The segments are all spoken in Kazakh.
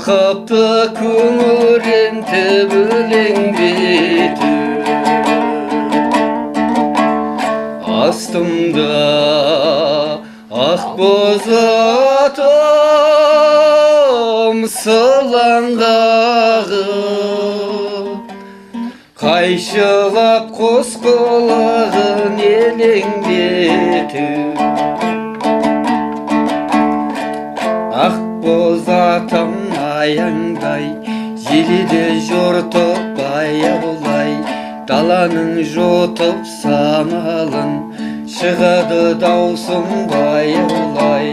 Қапты күңіренті білеңдетіп Астымда ақ боз атым сылаңдағы Қайшылап қос құлағын елеңдетіп Ақ боз атым аяңдай желіде жортып баяулай Даланың жотып самалын шығады даусым баяулай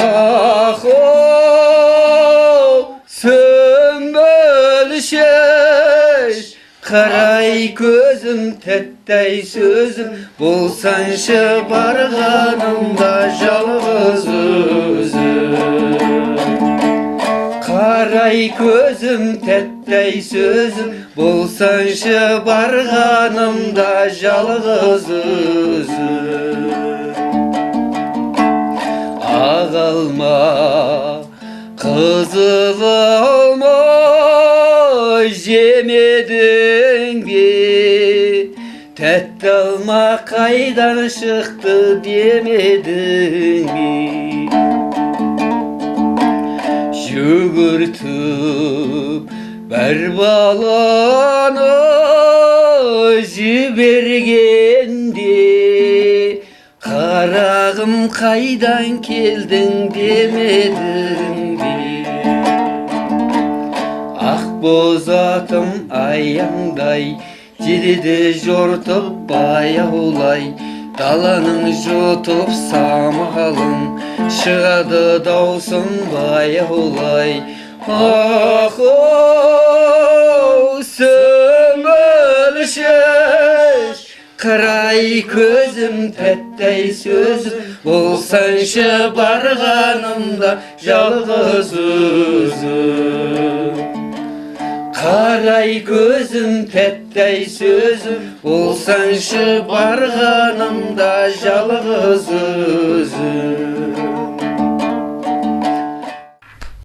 Ах-оу сүмбіл шеш қарай көзім тәттай сөзім болсаншы барғанымда жалғыз өзім Қарай көзім тәттай сөзім болсаншы барғанымда жалғыз өзім Ақ алма қызыл алма жемедің бе Тәтті алма қайдан шықты демедің бе Жүгіртіп бір баланы жібергенде Қарағым қайдан келдің демедің бе Ақ боз атым аяңдай желіде жортып баяулай Даланың жұтып самалын шығады даусым баяулай Ах-оу сүмбіл шеш қарай көзім тәттай сөзім болсаншы барғанымда жалғыз өзім Қарай көзім тәттай сөзім болсаншы барғанымда жалғыз өзім